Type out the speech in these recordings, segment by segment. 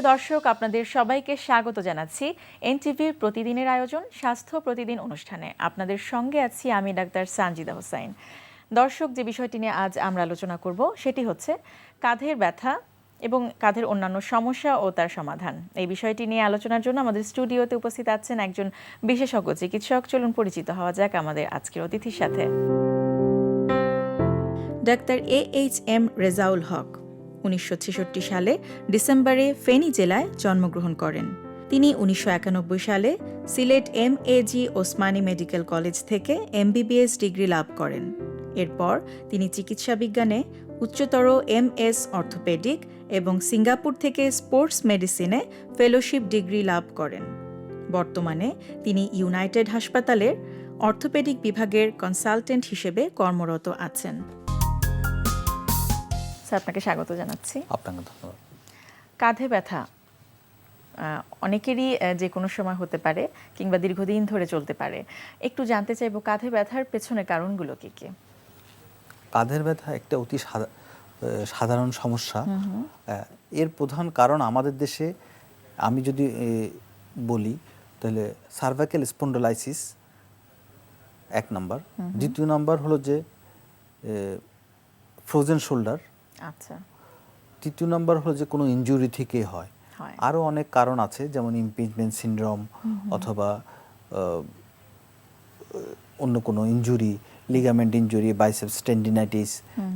সুপ্রিয় দর্শক, আপনাদের সবাইকে স্বাগত জানাচ্ছি এনটিভির প্রতিদিনের আয়োজন স্বাস্থ্য প্রতিদিন অনুষ্ঠানে। আপনাদের সঙ্গে আছি আমি ডাক্তার সানজিদা হোসাইন। দর্শক, যে বিষয়টি নিয়ে আজ আমরা আলোচনা করব সেটি হচ্ছে কাঁধের ব্যথা এবং কাঁধের অন্যান্য সমস্যা ও তার সমাধান। এই বিষয়টি নিয়ে আলোচনার জন্য আমাদের স্টুডিওতে উপস্থিত আছেন একজন বিশেষজ্ঞ চিকিৎসক। চলুন পরিচিত হওয়া যাক আমাদের আজকের অতিথির সাথে। ডাক্তার AHM রেজাউল হক 1966 সালে ডিসেম্বরে ফেনী জেলায় জন্মগ্রহণ করেন। তিনি 1991 সালে Sylhet MAG Osmani medical college থেকে MBBS ডিগ্রি লাভ করেন। এরপর তিনি চিকিৎসা বিজ্ঞানে উচ্চতর MS অর্থোপেডিক এবং সিঙ্গাপুর থেকে স্পোর্টস মেডিসিনে ফেলোশিপ ডিগ্রি লাভ করেন। বর্তমানে তিনি ইউনাইটেড হাসপাতালের অর্থোপেডিক বিভাগের কনসালটেন্ট হিসেবে কর্মরত আছেন। আপনাকে স্বাগত জানাচ্ছি। আপনাকে ধন্যবাদ। কাঁধে ব্যথা অনেকেরই যে কোনো সময় হতে পারে কিংবা দীর্ঘদিন ধরে চলতে পারে। একটু জানতে চাইব কাঁধে ব্যথার পেছনে কারণগুলো কি কি? কাঁধের ব্যথা একটা অতি সাধারণ সমস্যা। এর প্রধান কারণ আমাদের দেশে আমি যদি বলি তাহলে সার্ভাইকাল স্পন্ডোলাইসিস এক নাম্বার, দ্বিতীয় নাম্বার হলো যে ফ্রোজেন শোল্ডার, আচ্ছা, তৃতীয় নাম্বার হলো যে কোনো ইনজুরি থেকে হয়। আরও অনেক কারণ আছে, যেমন ইমপিঞ্জমেন্ট সিনড্রোম অথবা অন্য কোনো injury, ligament injury, biceps tendinitis,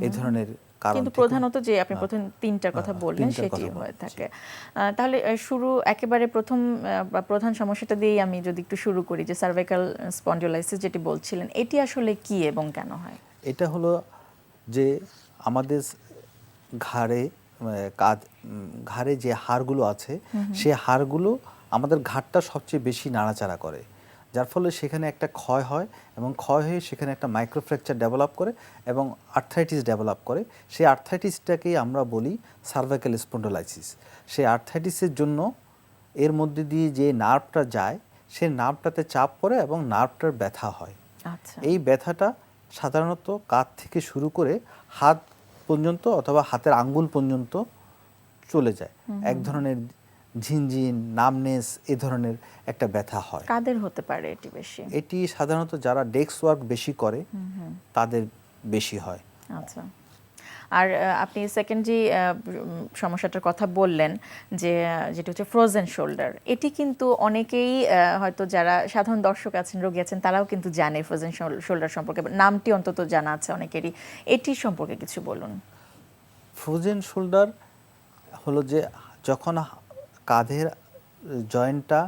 এই ধরনের কারণ। কিন্তু প্রধানত যে আপনি প্রথম তিনটার কথা বললেন সেটি হয়ে থাকে। তাহলে একেবারে প্রধান সমস্যাটা দিয়েই আমি যদি একটু শুরু করি, যে সার্ভাইকাল স্পন্ডিলোলাইসিস যেটি বলছিলেন, এটি আসলে কি এবং কেন হয়? এটা হলো যে আমাদের ঘাড়ে যে হাড়গুলো আছে সেই হাড়গুলো আমাদের ঘাড়টা সবচেয়ে বেশি নাড়াচাড়া করে, যার ফলে সেখানে একটা ক্ষয় হয় এবং ক্ষয় হয়ে সেখানে একটা মাইক্রোফ্র্যাকচার ডেভেলপ করে এবং আর্থ্রাইটিস ডেভেলপ করে। সেই আর্থ্রাইটিসটাকেই আমরা বলি সার্ভাইকাল স্পন্ডোলাইসিস। সেই আর্থ্রাইটিসের জন্য এর মধ্যে দিয়ে যে নার্ভটা যায় সেই নার্ভটাতে চাপ পড়ে এবং নার্ভটার ব্যথা হয়। আচ্ছা, এই ব্যথাটা সাধারণত কাঁধ থেকে শুরু করে হাত পর্যন্ত অথবা হাতের আঙ্গুল পর্যন্ত চলে যায়। এক ধরনের ঝিনঝিন, নামনেস, এই ধরনের একটা ব্যথা হয়। কাদের হতে পারে এটি বেশি? এটি সাধারণত যারা ডেস্ক ওয়ার্ক বেশি করে তাদের বেশি হয়। আচ্ছা। আর আপনি সেকেন্ড যে সমস্যাটার কথা বললেন, যেটা হচ্ছে ফ্রোজেন শোল্ডার, এটি কিন্তু অনেকেই হয়তো যারা সাধারণ দর্শক আছেন, রোগী আছেন, তারাও কিন্তু জানে ফ্রোজেন শোল্ডার সম্পর্কে, নামটি অন্তত জানা আছে অনেকেরই। এটি সম্পর্কে কিছু বলুন। ফ্রোজেন শোল্ডার হলো যে যখন কাঁধের জয়েন্টটা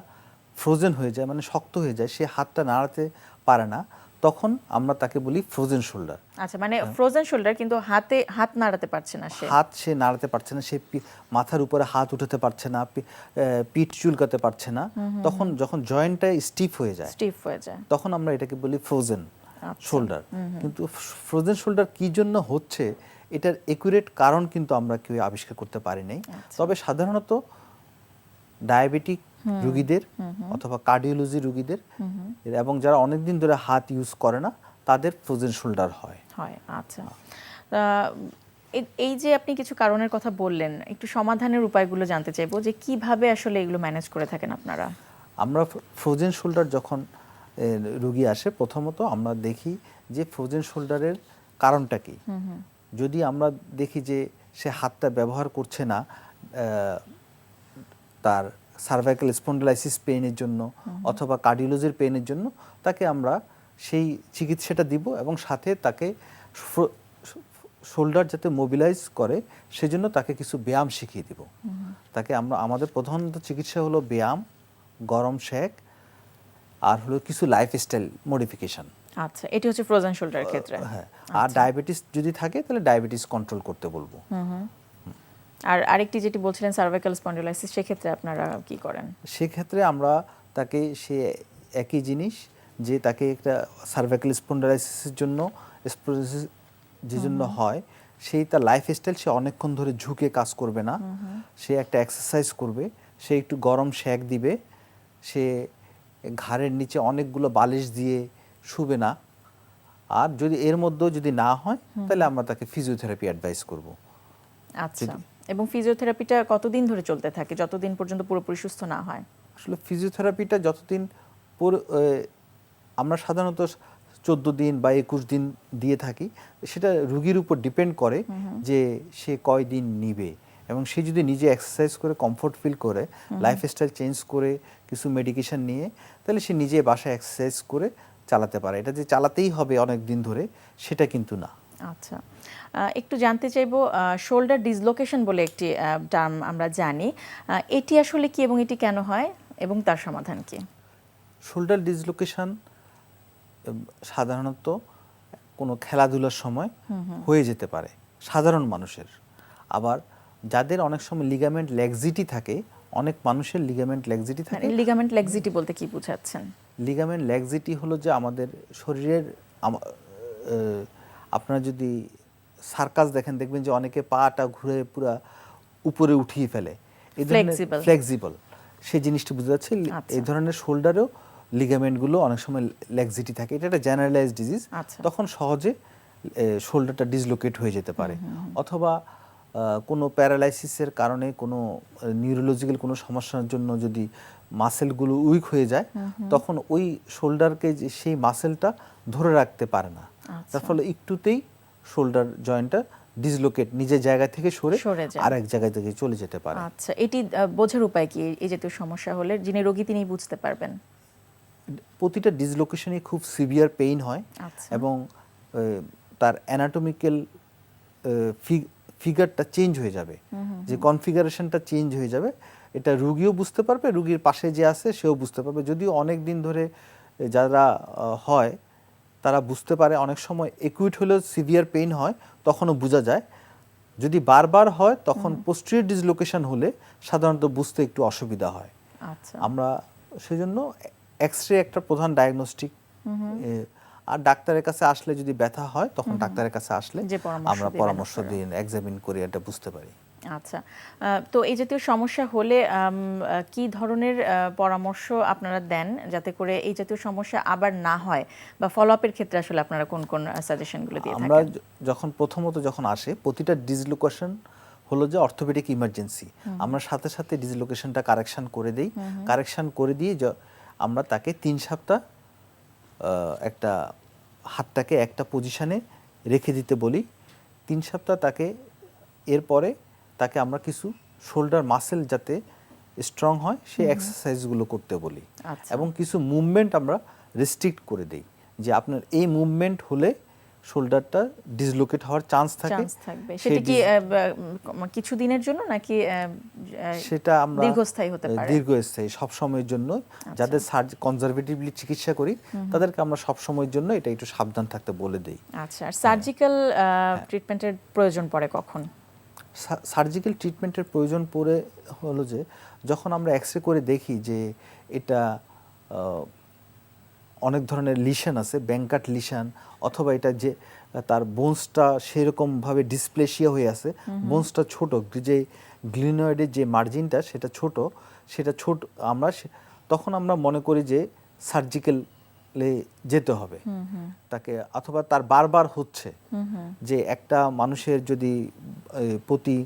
ফ্রোজেন হয়ে যায়, মানে শক্ত হয়ে যায়, সে হাতটা নাড়াতে পারে না, তখন আমরা তাকে বলি ফ্রোজেন শোল্ডার। আচ্ছা, মানে ফ্রোজেন শোল্ডার, কিন্তু হাত নাড়াতে পারছে না, সে নাড়াতে পারছে না, সে মাথার উপরে হাত উঠাতে পারছে না, পিঠ চুলকাতে পারছে না। তখন যখন জয়েন্টটা স্টিফ হয়ে যায় তখন আমরা এটাকে বলি ফ্রোজেন শোল্ডার। কিন্তু ফ্রোজেন শোল্ডার কি জন্য হচ্ছে এটার একুরেট কারণ কিন্তু আমরা কেউ আবিষ্কার করতে পারি নাই। তবে সাধারণত ডায়াবেটিক রোগীদের অথবা কার্ডিওলজি রোগীদের এবং যারা অনেকদিন ধরে হাত ইউজ করে না তাদের ফ্রোজেন শোল্ডার হয়। আচ্ছা, এই যে আপনি কিছু কারণের কথা বললেন, একটু সমাধানের উপায়গুলো জানতে চাইবো, যে কিভাবে আসলে এগুলো ম্যানেজ করে থাকেন আপনারা? আমরা ফ্রোজেন শোল্ডার যখন রোগী আসে, প্রথমত আমরা দেখি যে ফ্রোজেন শোল্ডারের কারণটা কি। যদি আমরা দেখি যে সে হাতটা ব্যবহার করছে না তার সার্ভাইকাল স্পন্ডিলাইসিস পেইনের জন্য অথবা কার্ডিওলজির পেইনের জন্য, তাকে আমরা সেই চিকিৎসাটা দিব এবং সাথে তাকে শোল্ডার যাতে মোবিলাইজ করে সেজন্য তাকে কিছু ব্যায়াম শিখিয়ে দিব। তাকে আমাদের প্রধানত চিকিৎসা হলো ব্যায়াম, গরম সেক, আর হলো কিছু লাইফস্টাইল মডিফিকেশন। আচ্ছা, এটি হচ্ছে ফ্রোজেন শোল্ডারের ক্ষেত্রে। হ্যাঁ, আর ডায়াবেটিস যদি থাকে তাহলে ডায়াবেটিস কন্ট্রোল করতে বলবো। আর আরেকটি যেটি বলছিলেন সার্ভাইকাল স্পন্ডিলোলাইসিস, সেক্ষেত্রে আপনারা কি করেন? সেক্ষেত্রে আমরা তাকে একই জিনিস, যে তাকে একটা সার্ভাইকাল স্পন্ডিলাইসিসের জন্য যে জন্য হয়, সেই তার লাইফস্টাইল, সে অনেকক্ষণ ধরে ঝুঁকে কাজ করবে না, সে একটা এক্সারসাইজ করবে, সে একটু গরম সেক দিবে, সে ঘাড়ের নিচে অনেকগুলো বালিশ দিয়ে শুবে না। আর যদি এর মধ্যেও যদি না হয় তাহলে আমরা তাকে ফিজিওথেরাপি অ্যাডভাইস করব। আচ্ছা, এবং ফিজিওথেরাপিটা কতদিন ধরে চলতে থাকে যতদিন পর্যন্ত পুরোপুরি সুস্থ না হয়? আসলে ফিজিওথেরাপিটা যতদিন আমরা সাধারণত 14 দিন বা 21 দিন দিয়ে থাকি, সেটা রোগীর উপর ডিপেন্ড করে যে সে কয়দিন নিবে, এবং সে যদি নিজে এক্সারসাইজ করে কমফোর্ট ফিল করে, লাইফস্টাইল চেঞ্জ করে, কিছু মেডিকেশন নিয়ে, তাহলে সে নিজে বাসায় এক্সারসাইজ করে চালাতে পারে। এটা যে চালাতেই হবে অনেক দিন ধরে সেটা কিন্তু না। আচ্ছা, একটু জানতে চাইবো শোল্ডার ডিসলোকেশন বলে একটি টার্ম আমরা জানি, এটি আসলে কি এবং এটি কেন হয় এবং তার সমাধান কি? শোল্ডার ডিসলোকেশন সাধারণত কোনো খেলাধুলার সময় হয়ে যেতে পারে সাধারণ মানুষের। আবার যাদের অনেক সময় লিগামেন্ট ল্যাক্সিটি থাকে, অনেক মানুষের লিগামেন্ট ল্যাক্সিটি থাকে। লিগামেন্ট ল্যাক্সিটি বলতে কি বোঝাচ্ছেন? লিগামেন্ট ল্যাক্সিটি হলো যে আমাদের শরীরের আপনারা যদি সার্কাস দেখেন, দেখবেন যে অনেকে পাটা ঘুরে পুরো উপরে উঠিয়ে ফেলে, এই ধরনের ফ্লেক্সিবল, সেই জিনিসটা বোঝা যাচ্ছে। এই ধরনের শোল্ডারেও লিগামেন্টগুলো অনেক সময় ল্যাক্সিটি থাকে, এটা একটা জেনারেলাইজড ডিজিজ। তখন সহজে শোল্ডারটা ডিসলোকেট হয়ে যেতে পারে। অথবা কোনো প্যারালাইসিসের কারণে, কোনো নিউরোলজিক্যাল কোনো সমস্যার জন্য যদি মাসেলগুলো উইক হয়ে যায়, তখন ওই শোল্ডারকে সেই মাসেলটা ধরে রাখতে পারে না, তার ফলে একটুতেই শোল্ডার জয়েন্টটা ডিসলোকেট নিজের জায়গা থেকে সরে আরেক জায়গা থেকে চলে যেতে পারে। আচ্ছা, এটি বোঝার উপায় কি? এই জাতীয় সমস্যা হলে যিনি রোগী তিনি বুঝতে পারবেন? প্রতিটা ডিসলোকেশনে খুব সিভিয়ার পেইন হয় এবং তার অ্যানাটমিক্যাল ফিগারটা চেঞ্জ হয়ে যাবে, যে কনফিগারেশনটা চেঞ্জ হয়ে যাবে। এটা রোগীও বুঝতে পারবে, রোগীর পাশে যে আছে সেও বুঝতে পারবে। যদিও অনেক দিন ধরে যারা হয় তারা বুঝতে পারে, অনেক সময় একুইট হলেও সিভিয়ার পেইন হয়, তখনও বোঝা যায়। যদি বারবার হয় তখন পোস্টেরিয়র ডিসলোকেশন হলে সাধারণত বুঝতে একটু অসুবিধা হয়। আমরা সেজন্য এক্স-রে একটা প্রধান ডায়াগনস্টিক। আর ডাক্তারের কাছে আসলে যদি ব্যথা হয়, তখন ডাক্তারের কাছে আসলে আমরা পরামর্শ দিয়ে এক্সামিন করে এটা বুঝতে পারি। আচ্ছা, তো এই জাতীয় সমস্যা হলে কি ধরনের পরামর্শ আপনারা দেন যাতে করে এই জাতীয় সমস্যা আবার না হয়, বা ফলো আপের ক্ষেত্রে আসলে আপনারা কোন কোন সাজেশনগুলো দিয়ে থাকেন? আমরা প্রথমত যখন আসে, প্রতিটা ডিসলোকেশন হলো যে অর্থোপেডিক ইমার্জেন্সি, আমরা সাথে সাথে ডিসলোকেশনটা কারেকশন করে দেই। কারেকশন করে দিয়ে আমরা তাকে 3 সপ্তাহ একটা হাতটাকে একটা পজিশনে রেখে দিতে বলি। 3 সপ্তাহ তাকে, এরপরে তাকে আমরা কিছু শোল্ডার মাসেল যাতে স্ট্রং হয় সেই এক্সারসাইজগুলো করতে বলি, এবং কিছু মুভমেন্ট আমরা রেস্ট্রিক্ট করে দেই, যে আপনার এই মুভমেন্ট হলে শোল্ডারটা ডিসলোকেট হওয়ার চান্স থাকে। সেটা কি কিছু দিনের জন্য নাকি সেটা আমরা দীর্ঘস্থায়ী হতে পারে? দীর্ঘস্থায়ী, সব সময়ের জন্য। যাদের কনজারভেটিভলি চিকিৎসা করি তাদেরকে আমরা সব সময়ের জন্য এটা একটু সাবধান থাকতে বলে দেই। আচ্ছা, আর সার্জিক্যাল ট্রিটমেন্টের প্রয়োজন পড়ে কখন? সার্জিক্যাল ট্রিটমেন্টের প্রয়োজন পড়ে হলো যে যখন আমরা এক্সরে করে দেখি যে এটা অনেক ধরনের লিশন আছে, ব্যাংকাট লিশন, অথবা এটা যে তার বোনসটা সেরকমভাবে ডিসপ্লেসিয়া হয়ে আছে, বোনসটা ছোট, যে গ্লিনয়েডের যে মার্জিনটা সেটা ছোট, তখন আমরা মনে করি যে সার্জিক্যালে যেতে হবে তাকে। অথবা তার বারবার হচ্ছে, যে একটা মানুষের যদি প্রতি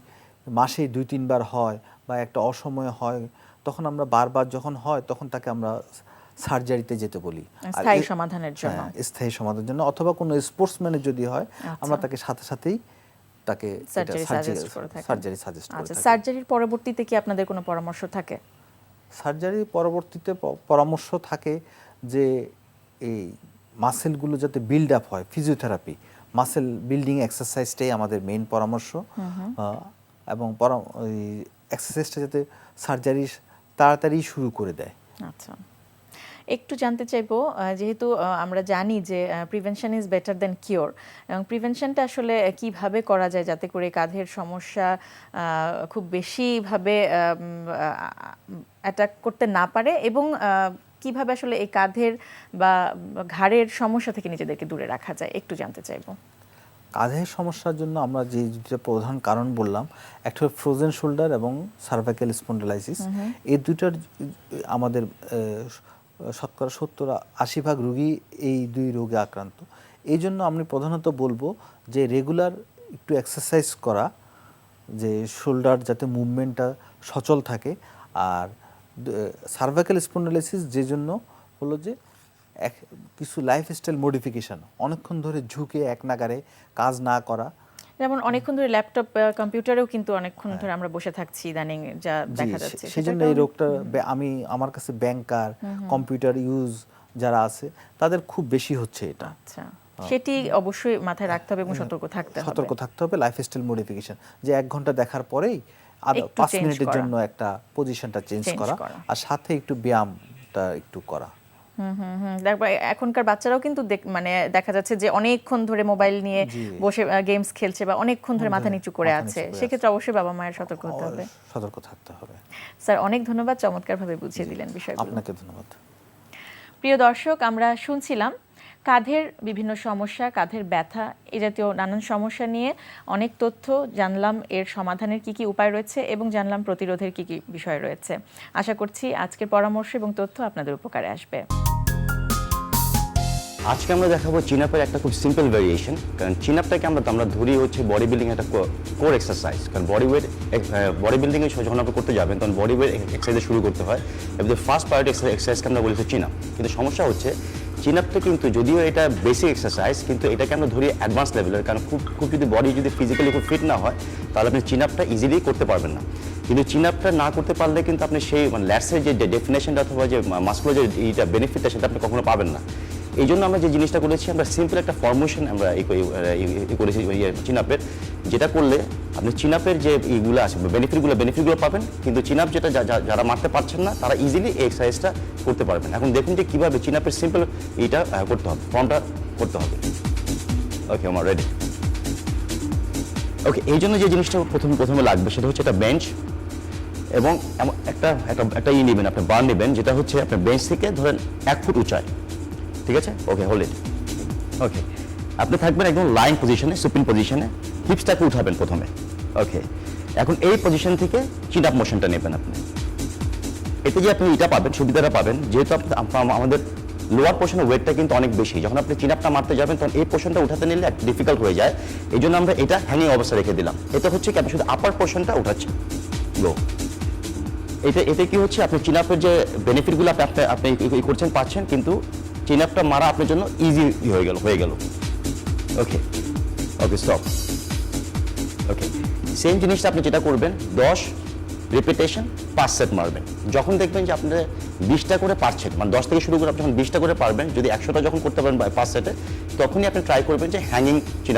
মাসে 2-3 বার হয় বা একটা অসময়ে হয়, তখন আমরা বারবার যখন হয় তখন তাকে আমরা সার্জারিতে যেতে বলি স্থায়ী সমাধানের জন্য। স্থায়ী সমাধানের জন্য, অথবা কোনো স্পোর্টসম্যানের যদি হয় আমরা তাকে সাথে সাথেই তাকে সার্জারি সাজেস্ট করে থাকি। সার্জারির পরবর্তীতে কি আপনাদের কোনো পরামর্শ থাকে? সার্জারির পরবর্তীতে পরামর্শ থাকে যে এই মাসেলগুলো যাতে বিল্ড আপ হয়, ফিজিওথেরাপি, মাসেল বিল্ডিং এক্সারসাইজটাই আমাদের মেইন পরামর্শ। এবং এক্সারসাইজটা যাতে সার্জারি তাড়াতাড়ি শুরু করে দেয়। আচ্ছা, একটু জানতে চাইবো, যেহেতু আমরা জানি যে prevention is better than cure, এবং প্রিভেনশনটা আসলে কিভাবে করা যায় যাতে করে কাঁধের সমস্যা খুব বেশিভাবে অ্যাটাক করতে না পারে, এবং কিভাবে আসলে এই কাঁধের বা ঘাড়ের সমস্যা থেকে নিজেদেরকে দূরে রাখা যায়, একটু জানতে চাইবো। কাঁধের সমস্যার জন্য আমরা যে দুটো প্রধান কারণ বললাম, একটা ফ্রোজেন শোল্ডার এবং সার্ভাইকাল স্পন্ডিলাইসিস, এই দুটার আমাদের শতকরা 70-80% রোগী এই দুই রোগে আক্রান্ত। এই জন্য আমি প্রধানত বলবো যে রেগুলার একটু এক্সারসাইজ করা যে শোল্ডার যাতে মুভমেন্টটা সচল থাকে। আর সার্ভাইকাল স্পন্ডিলোলাইসিস যে জন্য হলো যে কিছু লাইফস্টাইল মডিফিকেশন, অনেকক্ষণ ধরে ঝুঁকে এক নাগারে কাজ না করা, যেমন অনেকক্ষণ ধরে ল্যাপটপ কম্পিউটারেও কিন্তু অনেকক্ষণ ধরে আমরা বসে থাকছি ইদানিং, যা দেখা যাচ্ছে। সেজন্য এই রোগটা আমার কাছে ব্যাংকার, কম্পিউটার ইউজ যারা আছে তাদের খুব বেশি হচ্ছে এটা। আচ্ছা, সেটি অবশ্যই মাথায় রাখতে হবে এবং সতর্ক থাকতে হবে। লাইফস্টাইল মডিফিকেশন, যে 1 ঘন্টা দেখার পরেই 5 মিনিটের জন্য একটা পজিশনটা চেঞ্জ করা, আর সাথে একটু ব্যায়ামটা একটু করা। দেখো এখনকার বাচ্চারাও কিন্তু মানে দেখা যাচ্ছে যে অনেকক্ষণ ধরে মোবাইল নিয়ে বসে গেমস খেলছে বা অনেকক্ষণ ধরে মাথা নিচু করে আছে, সেক্ষেত্রে অবশ্যই বাবা মায়ের সতর্ক হতে হবে, সতর্ক থাকতে হবে। স্যার অনেক ধন্যবাদ, চমৎকারভাবে বুঝিয়ে দিলেন বিষয়গুলো। আপনাকে ধন্যবাদ। প্রিয় দর্শক, আমরা শুনছিলাম কাঁধের বিভিন্ন সমস্যা, কাঁধের ব্যথা, এ জাতীয় নানান সমস্যা নিয়ে অনেক তথ্য জানলাম, এর সমাধানের কি কি উপায় রয়েছে এবং জানলাম প্রতিরোধের কি কি বিষয় রয়েছে। আশা করছি আজকের পরামর্শ এবং তথ্য আপনাদের উপকারে আসবে। আজকে আমরা দেখাবো চিন আপের একটা খুব সিম্পল ভেরিয়েশন। কারণ চিন আপটাকে আমরা ধরি হচ্ছে বডি বিল্ডিং একটা কোর এক্সারসাইজ। কারণ বডি বিল্ডিং এ যখন আপনি করতে যাবেন তখন বডি ওয়েট এক্সারসাইজ শুরু করতে হয়, এবং ফার্স্ট প্রায়োরিটি এক্সারসাইজকে আমরা বলি চিন আপ। কিন্তু সমস্যা হচ্ছে চিন আপটা কিন্তু যদিও এটা বেসিক এক্সারসাইজ, কিন্তু এটাকে আমরা ধরি অ্যাডভান্স লেভেলের। কারণ খুব যদি বডি যদি ফিজিক্যালি খুব ফিট না হয় তাহলে আপনি চিন আপটা ইজিলি করতে পারবেন না। কিন্তু চিন আপটা না করতে পারলে কিন্তু আপনি সেই ল্যাটসের যে ডেফিনেশনটা অথবা যে মাসকুলার যে এইটা বেনিফিটটা সেটা আপনি কখনো পাবেন না। এই জন্য আমরা যে জিনিসটা করেছি, আমরা সিম্পল একটা ফর্মেশন আমরা করেছি চিন আপের, যেটা করলে আপনি চিন আপের যে এইগুলো আছে বেনিফিটগুলো পাবেন, কিন্তু চিন আপ যেটা যারা মারতে পারছেন না তারা ইজিলি এই এক্সারসাইজটা করতে পারবেন। এখন দেখুন যে কীভাবে চিন আপের সিম্পল এইটা করতে হবে, ফর্মটা করতে হবে। ওকে, আমার রেডি। ওকে, এই জন্য যে জিনিসটা প্রথমে লাগবে সেটা হচ্ছে একটা বেঞ্চ, এবং একটা নেবেন, আপনি বার নেবেন যেটা হচ্ছে আপনার বেঞ্চ থেকে ধরেন 1 ফুট উঁচায়, ঠিক আছে? ওকে, হোল্ড ইট। ওকে, আপনি থাকবেন একদম লাইন পজিশনে, সুপিন পজিশনে, হিপসটাকে উঠাবেন প্রথমে। ওকে, এখন এই পজিশন থেকে চিন আপ মোশনটা নেবেন আপনি। এতে যে আপনি এটা পাবেন, সুবিধাটা পাবেন, যেহেতু আমাদের লোয়ার পোর্শনের ওয়েটটা কিন্তু অনেক বেশি, যখন আপনি চিন আপটা মারতে যাবেন তখন এই পোর্শনটা উঠাতে নিলে ডিফিকাল্ট হয়ে যায়। এই জন্য আমরা এটা হ্যাঙ্গিং অবস্থা রেখে দিলাম। এটা হচ্ছে কি আপনি শুধু আপার পোর্শনটা উঠাচ্ছেন। গো, এতে কি হচ্ছে আপনি চিন আপের যে বেনিফিটগুলো আপনি করছেন পাচ্ছেন, কিন্তু চিন আপটা মারা আপনার জন্য ইজি হয়ে গেল। ওকে, স্টপ। ওকে, সেম জিনিসটা আপনি যেটা করবেন 10 রিপিটেশন 5 সেট মারবেন। যখন দেখবেন যে আপনি 20টা করে পারছেন, মানে 10 থেকে শুরু করে আপনি যখন 20টা করে পারবেন, যদি 100টা যখন করতে পারেন 5 সেটে, তখনই আপনি ট্রাই করবেন যে হ্যাঙ্গিং চিন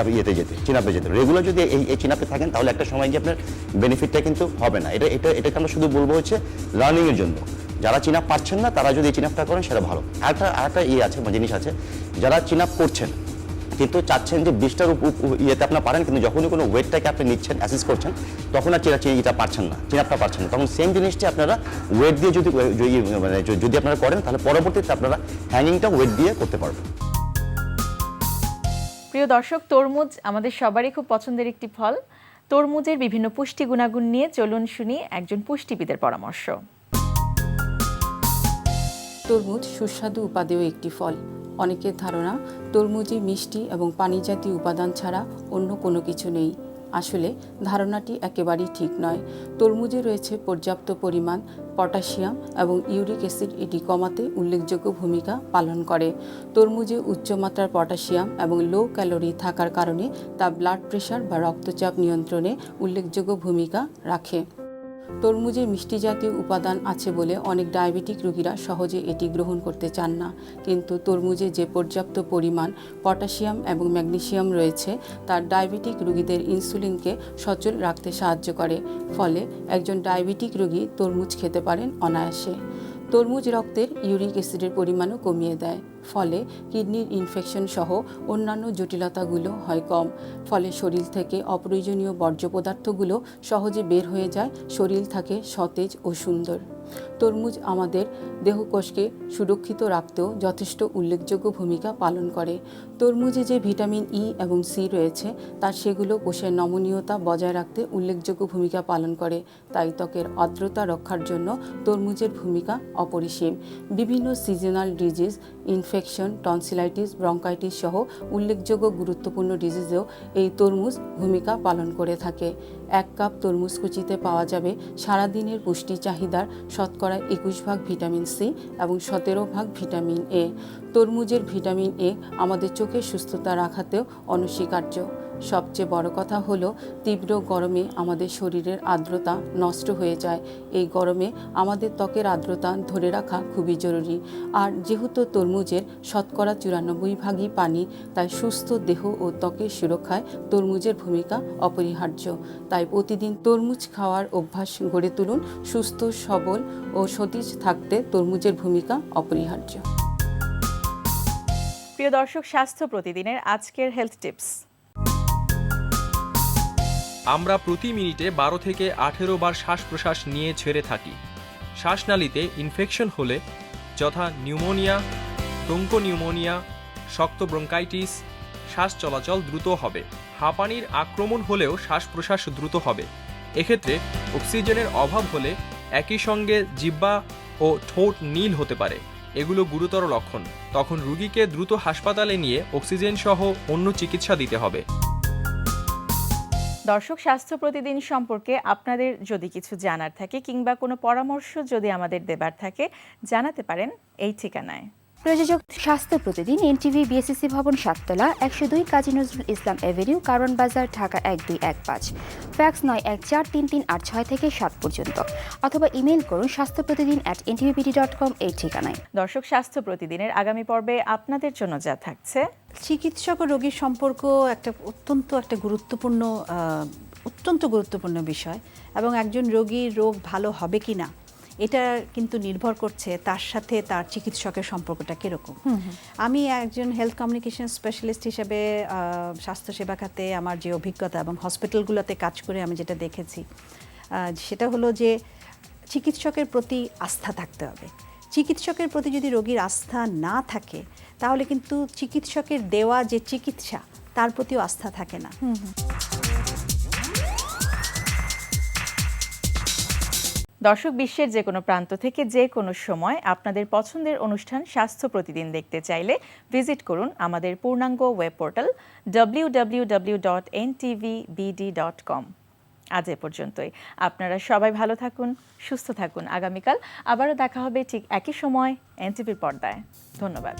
আপে যেতে। রেগুলার যদি এই চিন আপে থাকেন তাহলে একটা সময় গিয়ে আপনার বেনিফিটটা কিন্তু হবে না। এটাকে আমরা শুধু বলবো হচ্ছে লার্নিংয়ের জন্য। যারা চিন আপ পারছেন না তারা যদি এই চিন আপটা করেন সেটা ভালো। আরেকটা জিনিস আছে, যারা চিন আপ করছেন কিন্তু চাচ্ছেন যে 20টার ইয়েতে আপনার পারেন, কিন্তু যখনই কোনো ওয়েটটাকে আপনি নিচ্ছেন, অ্যাসিস্ট করছেন, তখন আর এটা পারছেন না, চিন আপটা পারছেন না, তখন সেম জিনিসটি আপনারা ওয়েট দিয়ে যদি আপনারা করেন তাহলে পরবর্তীতে আপনারা হ্যাঙ্গিংটা ওয়েট দিয়ে করতে পারবেন। প্রিয় দর্শক, তরমুজ আমাদের সবারই খুব পছন্দের একটি ফল। তরমুজের বিভিন্ন পুষ্টি গুণাগুণ নিয়ে চলুন শুনি একজন পুষ্টিবিদের পরামর্শ। তরমুজ সুস্বাদু উপাদেয় একটি ফল। অনেকের ধারণা তরমুজে মিষ্টি এবং পানি জাতীয় উপাদান ছাড়া অন্য কোনো কিছু নেই। আসলে ধারণাটি একেবারেই ঠিক নয়। তরমুজে রয়েছে পর্যাপ্ত পরিমাণ পটাশিয়াম এবং ইউরিক অ্যাসিড, এটি কমাতে উল্লেখযোগ্য ভূমিকা পালন করে। তরমুজে উচ্চমাত্রার পটাশিয়াম এবং লো ক্যালোরি থাকার কারণে তা ব্লাড প্রেশার বা রক্তচাপ নিয়ন্ত্রণে উল্লেখযোগ্য ভূমিকা রাখে। তরমুজে মিষ্টি জাতীয় উপাদান আছে বলে অনেক ডায়াবেটিক রোগীরা সহজে এটি গ্রহণ করতে চান না, কিন্তু তরমুজে যে পর্যাপ্ত পরিমাণ পটাশিয়াম এবং ম্যাগনেসিয়াম রয়েছে তা ডায়াবেটিক রোগীদের ইনসুলিনকে সচল রাখতে সাহায্য করে। ফলে একজন ডায়াবেটিক রোগী তরমুজ খেতে পারেন অনায়াসে। তরমুজ রক্তের ইউরিক অ্যাসিডের পরিমাণও কমিয়ে দেয়, ফলে কিডনির ইনফেকশন সহ অন্যান্য জটিলতাগুলো হয় কম। ফলে শরীর থেকে অপ্রয়োজনীয় বর্জ্য পদার্থগুলো সহজে বের হয়ে যায়, শরীর থাকে সতেজ ও সুন্দর। তরমুজ আমাদের দেহকোষকে সুরক্ষিত রাখতেও যথেষ্ট উল্লেখযোগ্য ভূমিকা পালন করে। তরমুজে যে ভিটামিন ই এবং সি রয়েছে তার সেগুলো কোষের নমনীয়তা বজায় রাখতে উল্লেখযোগ্য ভূমিকা পালন করে, তাই ত্বকের আর্দ্রতা রক্ষার জন্য তরমুজের ভূমিকা অপরিসীম। বিভিন্ন seasonal disease, infection, tonsillitis, bronchitis সহ উল্লেখযোগ্য গুরুত্বপূর্ণ ডিজিজেও এই তরমুজ ভূমিকা পালন করে থাকে। 1 কাপ তরমুজ কুচিতে পাওয়া যাবে সারাদিনের পুষ্টি চাহিদার শতকরা 21% ভিটামিন সি এবং 17% ভিটামিন এ। তরমুজের ভিটামিন এ আমাদের চোখের সুস্থতা রাখাতেও অনস্বীকার্য। সবচেয়ে বড় কথা হলো তীব্র গরমে আমাদের শরীরের আর্দ্রতা নষ্ট হয়ে যায়। এই গরমে আমাদের ত্বকের আর্দ্রতা ধরে রাখা খুবই জরুরি। আর যেহেতু তরমুজের শতকরা 94% পানি, তাই সুস্থ দেহ ও ত্বকের সুরক্ষায় তরমুজের ভূমিকা অপরিহার্য। তাই প্রতিদিন তরমুজ খাওয়ার অভ্যাস গড়ে তুলুন। সুস্থ, সবল ও সতেজ থাকতে তরমুজের ভূমিকা অপরিহার্য। প্রিয় দর্শক, স্বাস্থ্য প্রতিদিনের আজকের হেলথ টিপস। আমরা প্রতি মিনিটে 12 থেকে 18 বার শ্বাস প্রশ্বাস নিয়ে ছেড়ে থাকি। শ্বাসনালীতে ইনফেকশন হলে, যথা নিউমোনিয়া, ব্রঙ্কোনিউমোনিয়া, শক্ত ব্রঙ্কাইটিস, শ্বাস চলাচল দ্রুত হবে। হাঁপানির আক্রমণ হলেও শ্বাস প্রশ্বাস দ্রুত হবে। এক্ষেত্রে অক্সিজেনের অভাব হলে একই সঙ্গে জিহ্বা ও ঠোঁট নীল হতে পারে। এগুলো গুরুতর লক্ষণ। তখন রোগীকে দ্রুত হাসপাতালে নিয়ে অক্সিজেন সহ অন্য চিকিৎসা দিতে হবে। দর্শক, স্বাস্থ্য প্রতিদিন সম্পর্কে আপনাদের যদি কিছু জানার থাকে কিংবা কোনো পরামর্শ যদি আমাদের দেবার থাকে, জানাতে পারেন এই ঠিকানায়। প্রযোজক স্বাস্থ্য প্রতিদিন, এনটিভি, বিএসসি ভবন, 7 তলা, 102 কাজী নজরুল ইসলাম এভিনিউ, কারণ বাজার, ঢাকা 1215। ফ্যাক্স 914338 থেকে 7 পর্যন্ত, অথবা ইমেল করুন স্বাস্থ্যপ্রতিদিন@ntvpd.com এই ঠিকানায়। দর্শক, স্বাস্থ্য প্রতিদিনের আগামী পর্বে আপনাদের জন্য যা থাকছে: চিকিৎসক ও রোগীর সম্পর্ক একটা অত্যন্ত গুরুত্বপূর্ণ বিষয়, এবং একজন রোগীর রোগ ভালো হবে কিনা এটা কিন্তু নির্ভর করছে তার সাথে তার চিকিৎসকের সম্পর্কটা কীরকম। আমি একজন হেলথ কমিউনিকেশন স্পেশালিস্ট হিসেবে স্বাস্থ্যসেবা খাতে আমার যে অভিজ্ঞতা এবং হসপিটালগুলোতে কাজ করে আমি যেটা দেখেছি, সেটা হলো যে চিকিৎসকের প্রতি আস্থা থাকতে হবে। চিকিৎসকের প্রতি যদি রোগীর আস্থা না থাকে, তাহলে কিন্তু চিকিৎসকের দেওয়া যে চিকিৎসা তার প্রতিও আস্থা থাকে না। দর্শক, বিশ্বের যে কোনো প্রান্ত থেকে যে কোনো সময় আপনাদের পছন্দের অনুষ্ঠান স্বাস্থ্য প্রতিদিন দেখতে চাইলে ভিজিট করুন আমাদের পূর্ণাঙ্গ ওয়েব পোর্টাল www.ntvbd.com। আজ এ পর্যন্তই। আপনারা সবাই ভালো থাকুন, সুস্থ থাকুন। আগামীকাল আবারও দেখা হবে ঠিক একই সময় এনটিভির পর্দায়। ধন্যবাদ।